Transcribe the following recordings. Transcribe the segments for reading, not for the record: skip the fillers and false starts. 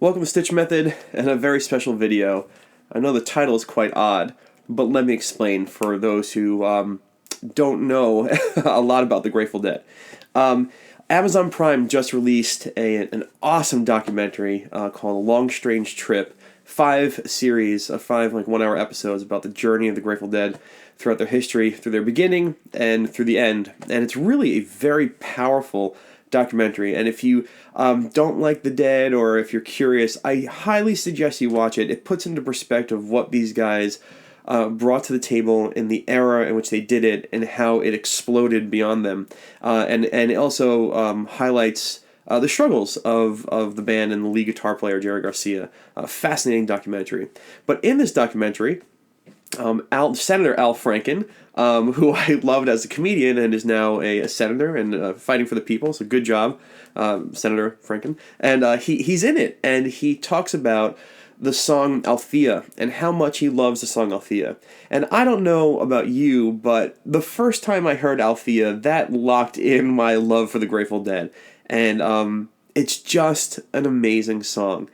Welcome to StichMethod and a very special video. I know the title is quite odd, but let me explain for those who don't know a lot about the Grateful Dead. Amazon Prime just released an awesome documentary called A Long Strange Trip. 5 series of 5 1-hour episodes about the journey of the Grateful Dead throughout their history, through their beginning and through the end. And it's really a very powerful documentary. And if you don't like the Dead, or if you're curious, I highly suggest you watch it. It puts into perspective what these guys brought to the table in the era in which they did it and how it exploded beyond them. And it also highlights the struggles of the band and the lead guitar player, Jerry Garcia. A fascinating documentary. But in this documentary, Senator Al Franken, who I loved as a comedian and is now a senator and fighting for the people, so good job, Senator Franken. And he's in it, and he talks about the song Althea and how much he loves the song Althea. And I don't know about you, but the first time I heard Althea, that locked in my love for the Grateful Dead. And it's just an amazing song.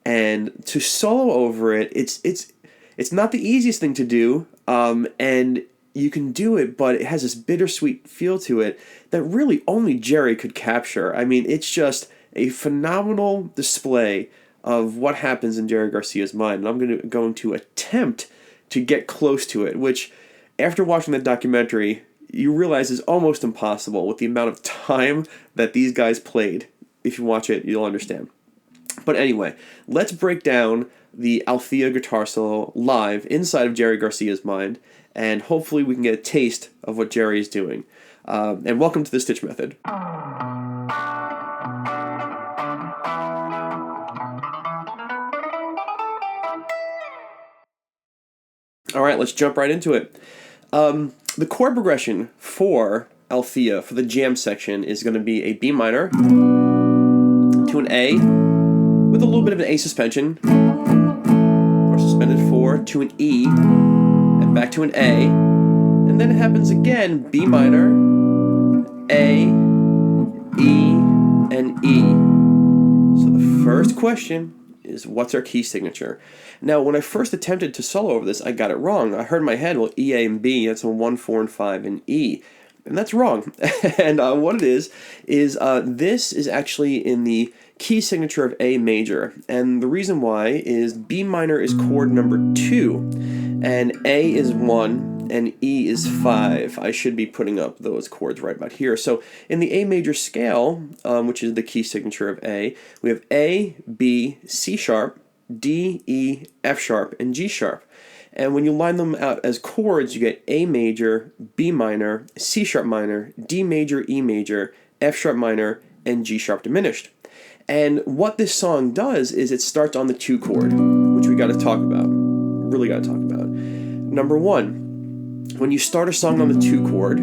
And to solo over it, it's not the easiest thing to do, and you can do it, but it has this bittersweet feel to it that really only Jerry could capture. I mean, it's just a phenomenal display of what happens in Jerry Garcia's mind, and I'm going to attempt to get close to it, which, after watching that documentary, you realize is almost impossible with the amount of time that these guys played. If you watch it, you'll understand. But anyway, let's break down the Althea guitar solo live inside of Jerry Garcia's mind, and hopefully we can get a taste of what Jerry is doing. And welcome to the StichMethod. All right, let's jump right into it. The chord progression for Althea, for the jam section, is going to be a B minor to an A with a little bit of an A suspension, or suspended 4, to an E, and back to an A, and then it happens again, B minor, A, E, and E. So the first question is, what's our key signature? Now, when I first attempted to solo over this, I got it wrong. I heard in my head, well, E, A, and B, that's a 1, 4, and 5, and E. And that's wrong. And what it is this is actually in the key signature of A major. And the reason why is B minor is chord number 2, and A is 1, and E is 5. I should be putting up those chords right about here. So in the A major scale, which is the key signature of A, we have A, B, C sharp, D, E, F sharp, and G sharp. And when you line them out as chords, you get A major, B minor, C sharp minor, D major, E major, F sharp minor, and G sharp diminished. And what this song does is it starts on the 2 chord, which we got to talk about. Really got to talk about. Number 1, when you start a song on the 2 chord,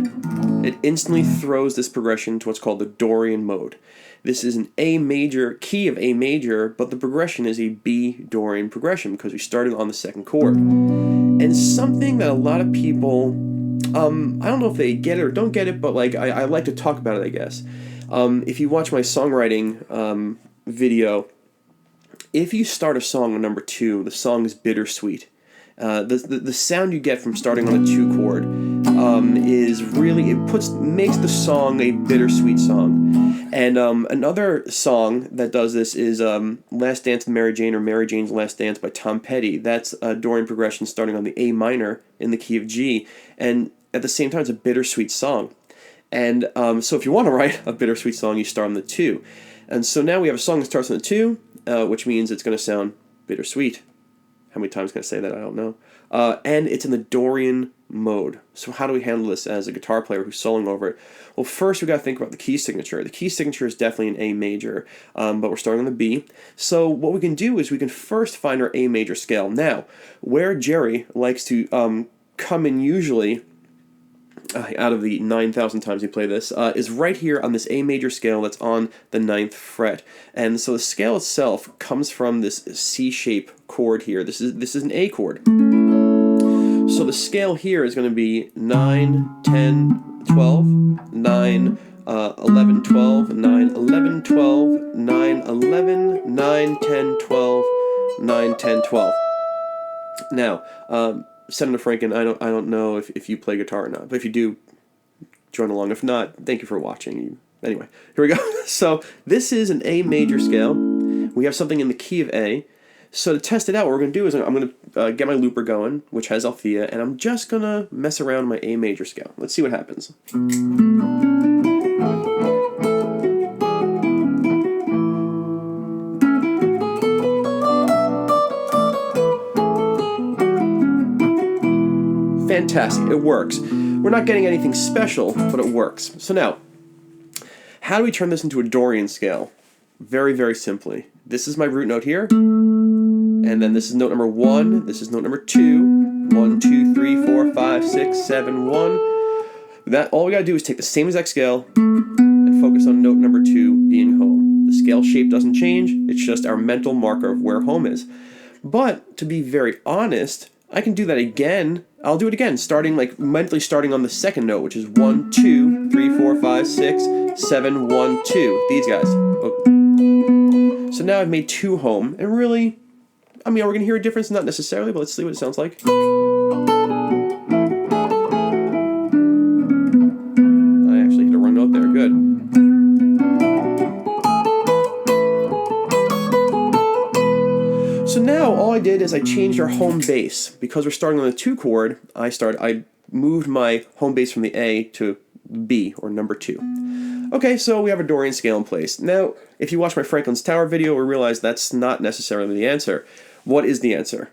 it instantly throws this progression to what's called the Dorian mode. This is an A major, key of A major, but the progression is a B Dorian progression because we started on the 2nd chord. And something that a lot of people, I don't know if they get it or don't get it, but I like to talk about it, I guess. If you watch my songwriting video, if you start a song on number 2, the song is bittersweet. The sound you get from starting on a 2 chord is really, makes the song a bittersweet song. And another song that does this is Last Dance with Mary Jane, or Mary Jane's Last Dance by Tom Petty. That's a Dorian progression starting on the A minor in the key of G, and at the same time it's a bittersweet song. And so if you want to write a bittersweet song, you start on the 2. And so now we have a song that starts on the 2, which means it's going to sound bittersweet. How many times can I say that? I don't know. And it's in the Dorian mode. So how do we handle this as a guitar player who's soloing over it? Well, first we got to think about the key signature. The key signature is definitely an A major, but we're starting on the B. So what we can do is we can first find our A major scale. Now, where Jerry likes to come in usually, out of the 9,000 times we play this, is right here on this A major scale that's on the 9th fret. And so the scale itself comes from this C-shape chord here. This is an A chord. So the scale here is going to be 9, 10, 12, 9, 11, 12, 9, 11, 12, 9, 11, 9, 10, 12, 9, 10, 12. Now, Senator Franken, I don't know if you play guitar or not, but if you do, join along. If not, thank you for watching. Anyway, here we go. So this is an A major scale. We have something in the key of A. So to test it out, what we're going to do is I'm going to get my looper going, which has Althea, and I'm just going to mess around my A major scale. Let's see what happens. Fantastic, it works. We're not getting anything special, but it works. So now, how do we turn this into a Dorian scale? Very, very simply. This is my root note here, and then this is note number 1, this is note number 2, 1, 2, 3, 4, 5, 6, 7, 1. That, all we gotta do is take the same exact scale and focus on note number 2 being home. The scale shape doesn't change, it's just our mental marker of where home is. But, to be very honest, I can do that again. I'll do it again, mentally starting on the second note, which is 1, 2, 3, 4, 5, 6, 7, 1, 2. These guys. Oh. So now I've made 2 home, and really, I mean, are we going to hear a difference? Not necessarily, but let's see what it sounds like. I actually hit a wrong note there, good. So now all I did is I changed our home bass. Because we're starting on the 2 chord, I moved my home bass from the A to B, or number 2. Okay, so we have a Dorian scale in place. Now, if you watch my Franklin's Tower video, we realize that's not necessarily the answer. What is the answer?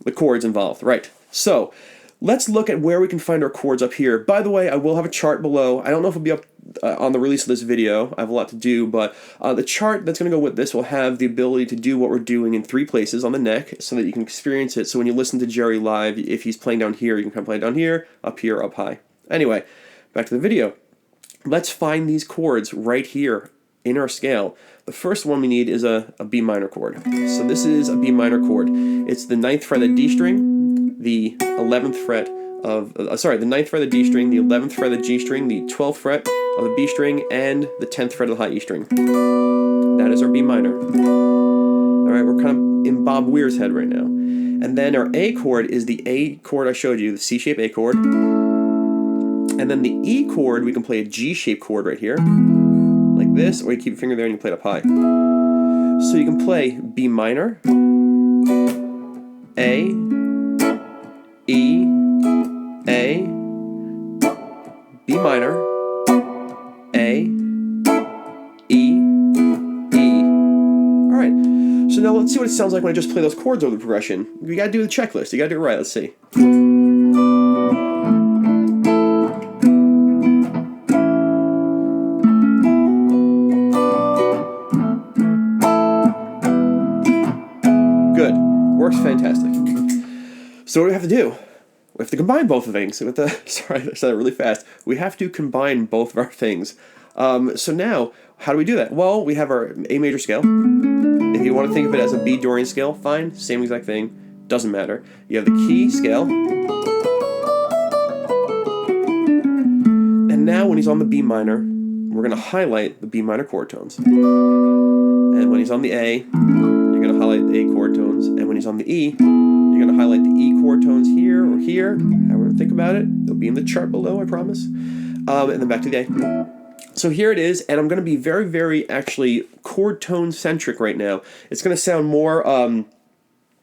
The chords involved, right. So, let's look at where we can find our chords up here. By the way, I will have a chart below. I don't know if it'll be up on the release of this video. I have a lot to do, but the chart that's going to go with this will have the ability to do what we're doing in 3 places on the neck so that you can experience it. So when you listen to Jerry live, if he's playing down here, you can kind of play down here, up high. Anyway, back to the video. Let's find these chords right here in our scale. The first one we need is a B minor chord. So this is a B minor chord. It's the 9th fret of the D string, the 11th fret of, the 9th fret of the D string, the 11th fret of the G string, the 12th fret of the B string, and the 10th fret of the high E string. That is our B minor. Alright, we're kind of in Bob Weir's head right now. And then our A chord is the A chord I showed you, the C-shaped A chord. And then the E chord, we can play a G-shaped chord right here, like this, or you keep your finger there and you play it up high. So you can play B minor, A, E, A, B minor, A, E, E. Alright, so now let's see what it sounds like when I just play those chords over the progression. You gotta do the checklist, you gotta do it right, let's see. Good. Works fantastic. So what do we have to do? We have to combine both of things. Sorry, I said that really fast. We have to combine both of our things. So now, how do we do that? Well, we have our A major scale. If you want to think of it as a B Dorian scale, fine. Same exact thing. Doesn't matter. You have the key scale. And now when he's on the B minor, we're going to highlight the B minor chord tones. And when he's on the A, you're going to highlight the A chord tones. And when he's on the E, you're going to highlight the E chord tones here or here. However, think about it. They'll be in the chart below, I promise. And then back to the A. So here it is, and I'm going to be very, very actually chord tone centric right now. It's going to sound more,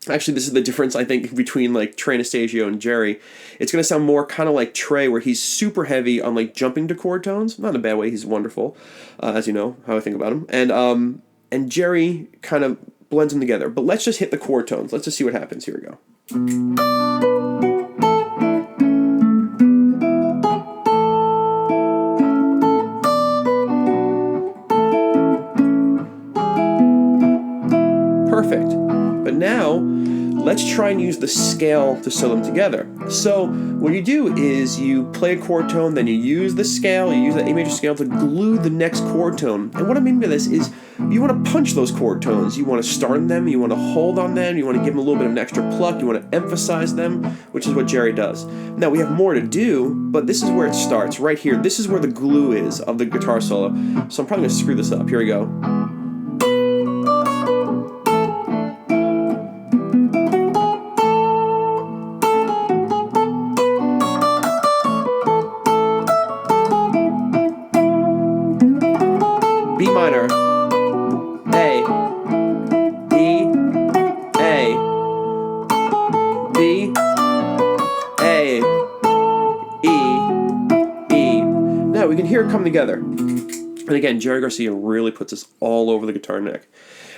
actually this is the difference I think between like Trey Anastasio and Jerry. It's going to sound more kind of like Trey, where he's super heavy on like jumping to chord tones. Not in a bad way, he's wonderful, as you know, how I think about him. And Jerry kind of blends them together. But let's just hit the chord tones. Let's just see what happens. Here we go. Perfect. But now, let's try and use the scale to sew them together. So what you do is you play a chord tone, then you use the scale, you use the A major scale to glue the next chord tone. And what I mean by this is you want to punch those chord tones. You want to start on them, you want to hold on them, you want to give them a little bit of an extra pluck, you want to emphasize them, which is what Jerry does. Now we have more to do, but this is where it starts, right here. This is where the glue is of the guitar solo. So I'm probably going to screw this up. Here we go. B minor, A, E, A, B, A, E, E. Now we can hear it come together. And again, Jerry Garcia really puts this all over the guitar neck.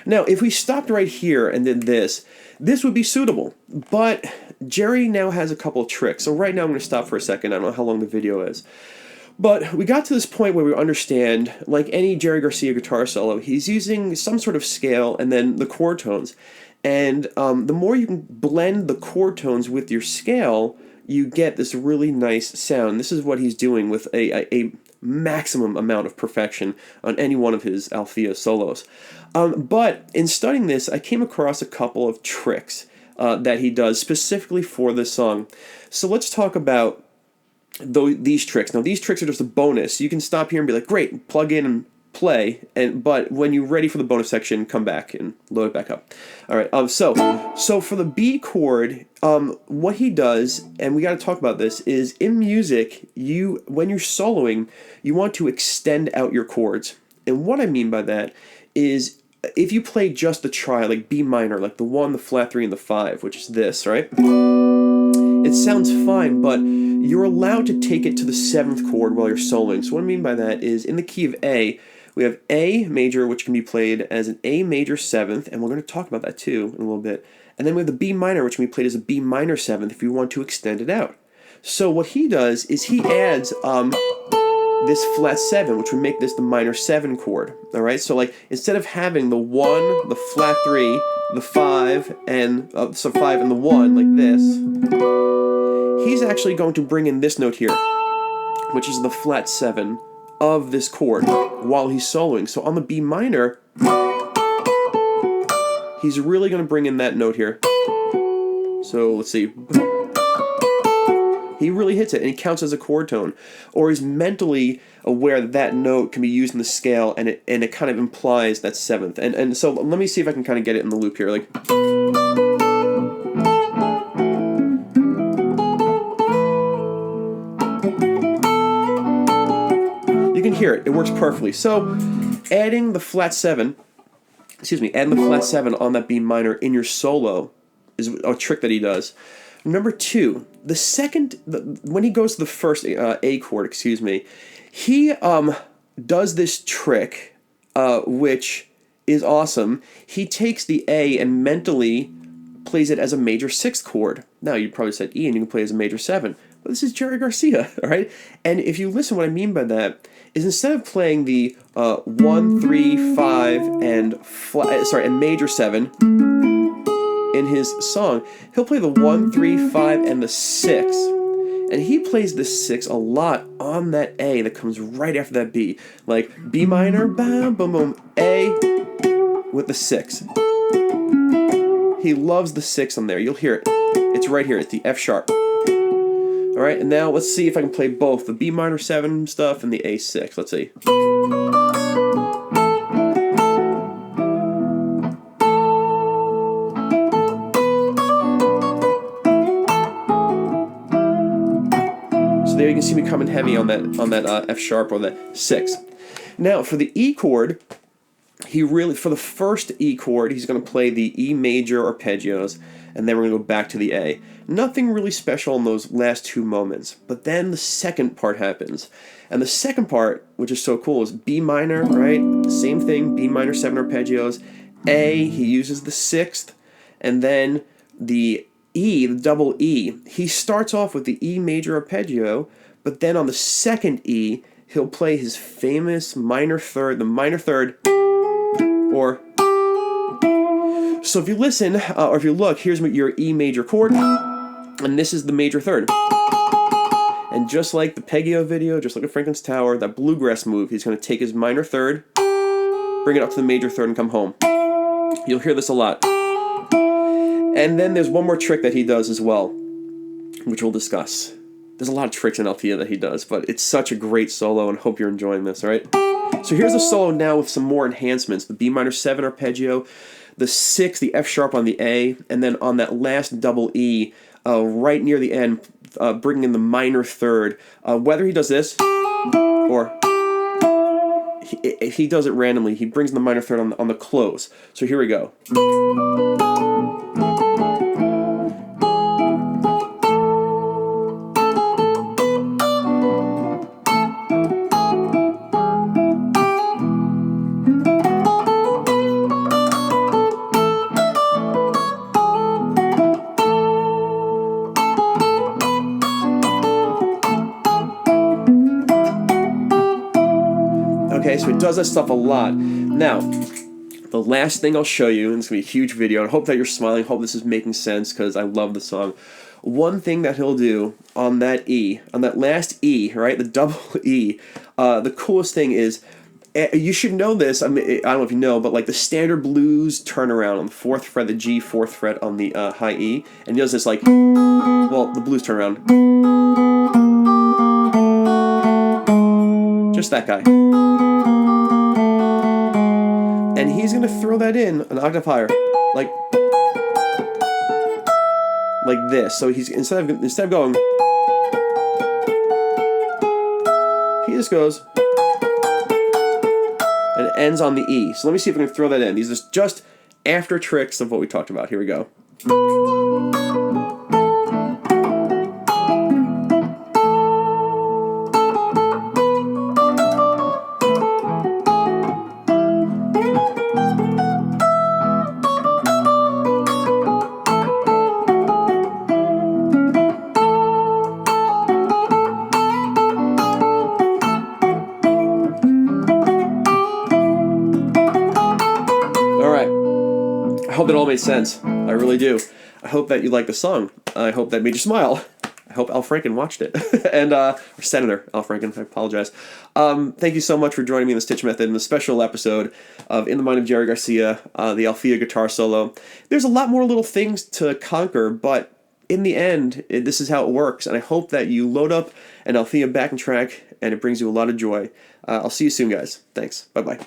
Now, if we stopped right here and did this, this would be suitable. But Jerry now has a couple of tricks. So right now I'm going to stop for a second. I don't know how long the video is. But we got to this point where we understand, like any Jerry Garcia guitar solo, he's using some sort of scale and then the chord tones. And the more you can blend the chord tones with your scale, you get this really nice sound. This is what he's doing with a maximum amount of perfection on any one of his Althea solos. But in studying this, I came across a couple of tricks that he does specifically for this song. So let's talk about these tricks. Now these tricks are just a bonus. You can stop here and be like, great, plug in and play, but when you're ready for the bonus section, come back and load it back up. All right. So for the B chord, what he does, and we got to talk about this, is in music, when you're soloing, you want to extend out your chords. And what I mean by that is if you play just the tri, like B minor, like the 1, the flat 3, and the 5, which is this, right? It sounds fine, but you're allowed to take it to the 7th chord while you're soloing. So what I mean by that is in the key of A, we have A major, which can be played as an A major 7th, and we're going to talk about that too in a little bit. And then we have the B minor, which can be played as a B minor 7th if you want to extend it out. So what he does is he adds this flat 7, which would make this the minor 7 chord. All right, so like instead of having the 1, the flat 3, the 5, and so 5 and the 1 like this, he's actually going to bring in this note here, which is the flat 7 of this chord while he's soloing. So on the B minor, he's really going to bring in that note here. So let's see. He really hits it, and he counts as a chord tone. Or he's mentally aware that that note can be used in the scale, and it kind of implies that 7th. And so let me see if I can kind of get it in the loop here. Like, you can hear it. It works perfectly. So adding the flat 7, adding the flat 7 on that B minor in your solo is a trick that he does. Number 2, when he goes to the first A chord, he does this trick, which is awesome. He takes the A and mentally plays it as a major 6th chord. Now, you probably said E, and you can play it as a major 7. But this is Jerry Garcia, all right? And if you listen, what I mean by that is instead of playing the 1, 3, 5, and major 7 in his song, he'll play the 1, 3, 5, and the 6. And he plays the 6 a lot on that A that comes right after that B. Like B minor, bam, boom, boom, A with the 6. He loves the 6 on there. You'll hear it. It's right here. It's the F sharp. All right, and now let's see if I can play both the B minor 7 stuff and the A6. Let's see. There you can see me coming heavy on that F sharp or that 6. Now for the E chord, for the first E chord, he's going to play the E major arpeggios, and then we're going to go back to the A. Nothing really special in those last 2 moments, but then the second part happens. And the second part, which is so cool, is B minor, right? Same thing, B minor 7 arpeggios. A, he uses the 6th, and then the E, the double E, he starts off with the E major arpeggio, but then on the second E, he'll play his famous minor third, the minor third, or... So if you listen, or if you look, here's your E major chord, and this is the major third. And just like the Arpeggio video, just like at Franklin's Tower, that bluegrass move, he's going to take his minor third, bring it up to the major third, and come home. You'll hear this a lot. And then there's one more trick that he does as well, which we'll discuss. There's a lot of tricks in Althea that he does, but it's such a great solo, and hope you're enjoying this, all right? So here's a solo now with some more enhancements. The B minor 7 arpeggio, the 6, the F sharp on the A, and then on that last double E, right near the end, bringing in the minor third. Whether he does this, or he does it randomly, he brings the minor third on the close. So here we go. Okay, so it does that stuff a lot. Now, the last thing I'll show you, and it's going to be a huge video, and I hope that you're smiling, hope this is making sense, because I love the song. One thing that he'll do on that E, on that last E, right, the double E, the coolest thing is, you should know this, I mean, I don't know if you know, but like the standard blues turnaround on the 4th fret, the G 4th fret on the high E, and he does this like, well, the blues turnaround. Just that guy. And he's going to throw that in an octave higher, like this. So he's instead of going, he just goes and it ends on the E. So let me see if I can throw that in. These are just after tricks of what we talked about. Here we go. I hope it all made sense. I really do. I hope that you like the song. I hope that made you smile. I hope Al Franken watched it. And, or Senator Al Franken, I apologize. Thank you so much for joining me in the StichMethod in the special episode of In the Mind of Jerry Garcia, the Althea guitar solo. There's a lot more little things to conquer, but in the end, this is how it works. And I hope that you load up an Althea backing track and it brings you a lot of joy. I'll see you soon, guys. Thanks. Bye-bye.